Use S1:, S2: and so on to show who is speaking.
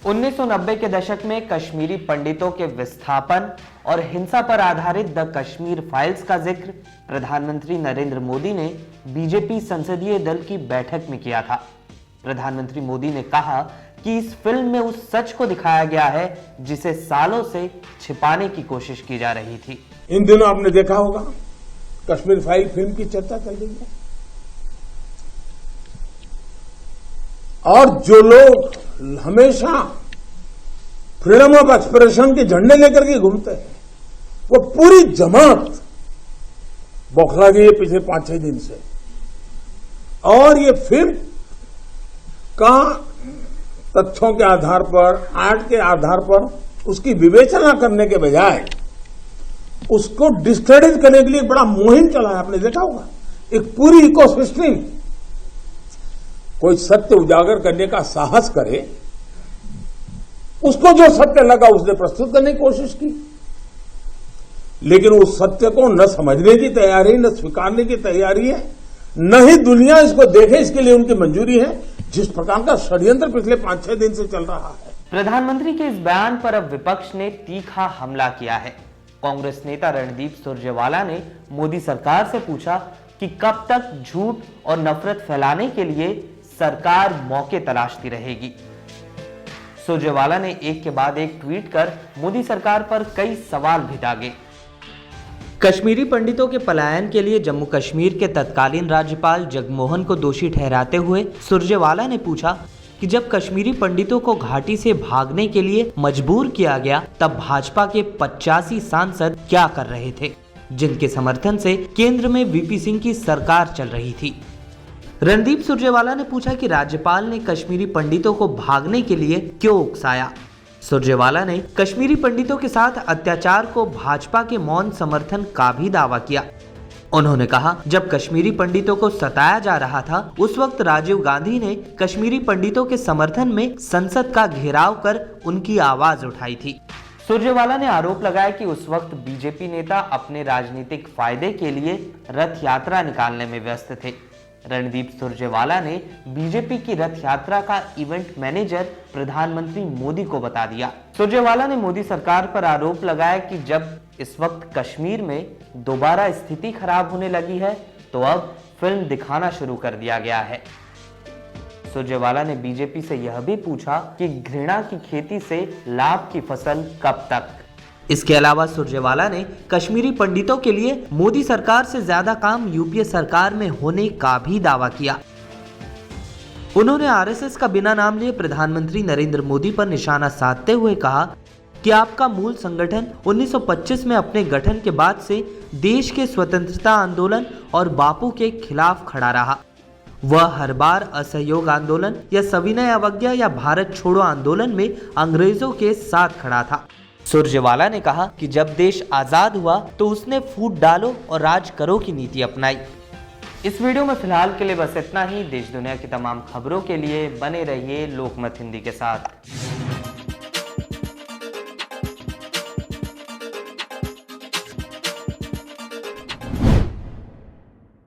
S1: 1990 के दशक में कश्मीरी पंडितों के विस्थापन और हिंसा पर आधारित द कश्मीर फाइल्स का जिक्र प्रधानमंत्री नरेंद्र मोदी ने बीजेपी संसदीय दल की बैठक में किया था। प्रधानमंत्री मोदी ने कहा कि इस फिल्म में उस सच को दिखाया गया है जिसे सालों से छिपाने की कोशिश की जा रही थी।
S2: इन दिनों आपने देखा होगा कश्मीर फाइल फिल्म की चर्चा चल रही है और जो लोग हमेशा फ्रीडम ऑफ एक्सप्रेशन के झंडे लेकर के घूमते हैं वो पूरी जमात बौखला गई है पिछले 5-6 दिन से। और ये फिल्म का तथ्यों के आधार पर, आर्ट के आधार पर उसकी विवेचना करने के बजाय उसको डिस्क्रेडिट करने के लिए एक बड़ा मुहिम चला है। आपने देखा होगा एक पूरी इकोसिस्टम कोई सत्य उजागर करने का साहस करे, उसको जो सत्य लगा उसने प्रस्तुत करने की कोशिश की, लेकिन उस सत्य को न समझने की तैयारी, न स्वीकारने की तैयारी है, न ही दुनिया इसको देखे इसके लिए उनकी मंजूरी है। जिस प्रकार का षड्यंत्र पिछले 5-6 दिन से चल रहा है।
S1: प्रधानमंत्री के इस बयान पर अब विपक्ष ने तीखा हमला किया है। कांग्रेस नेता रणदीप सुरजेवाला ने मोदी सरकार से पूछा कि कब तक झूठ और नफरत फैलाने के लिए सरकार मौके तलाशती रहेगी। सुरजेवाला ने एक के बाद एक ट्वीट कर मोदी सरकार पर कई सवाल भी दागे। कश्मीरी पंडितों के पलायन के लिए जम्मू कश्मीर के तत्कालीन राज्यपाल जगमोहन को दोषी ठहराते हुए सुरजेवाला ने पूछा कि जब कश्मीरी पंडितों को घाटी से भागने के लिए मजबूर किया गया तब भाजपा के 85 सांसद क्या कर रहे थे, जिनके समर्थन से केंद्र में वीपी सिंह की सरकार चल रही थी। रणदीप सुरजेवाला ने पूछा कि राज्यपाल ने कश्मीरी पंडितों को भागने के लिए क्यों उकसाया। सुरजेवाला ने कश्मीरी पंडितों के साथ अत्याचार को भाजपा के मौन समर्थन का भी दावा किया। उन्होंने कहा जब कश्मीरी पंडितों को सताया जा रहा था उस वक्त राजीव गांधी ने कश्मीरी पंडितों के समर्थन में संसद का घेराव कर उनकी आवाज उठाई थी। सुरजेवाला ने आरोप लगाया कि उस वक्त बीजेपी नेता अपने राजनीतिक फायदे के लिए रथ यात्रा निकालने में व्यस्त थे। रणदीप सुरजेवाला ने बीजेपी की रथ यात्रा का इवेंट मैनेजर प्रधानमंत्री मोदी को बता दिया। सुरजेवाला ने मोदी सरकार पर आरोप लगाया कि जब इस वक्त कश्मीर में दोबारा स्थिति खराब होने लगी है तो अब फिल्म दिखाना शुरू कर दिया गया है। सुरजेवाला ने बीजेपी से यह भी पूछा कि घृणा की खेती से लाभ की फसल कब तक। इसके अलावा सुरजेवाला ने कश्मीरी पंडितों के लिए मोदी सरकार से ज्यादा काम यूपीए सरकार में होने का भी दावा किया। उन्होंने आरएसएस का बिना नाम लिए प्रधानमंत्री नरेंद्र मोदी पर निशाना साधते हुए कहा कि आपका मूल संगठन 1925 में अपने गठन के बाद से देश के स्वतंत्रता आंदोलन और बापू के खिलाफ खड़ा रहा। वह हर बार असहयोग आंदोलन या सविनय अवज्ञा या भारत छोड़ो आंदोलन में अंग्रेजों के साथ खड़ा था। सुरजेवाला ने कहा कि जब देश आजाद हुआ तो उसने फूट डालो और राज करो की नीति अपनाई। इस वीडियो में फिलहाल के लिए बस इतना ही। देश दुनिया की तमाम खबरों के लिए बने रहिए लोकमत हिंदी के साथ।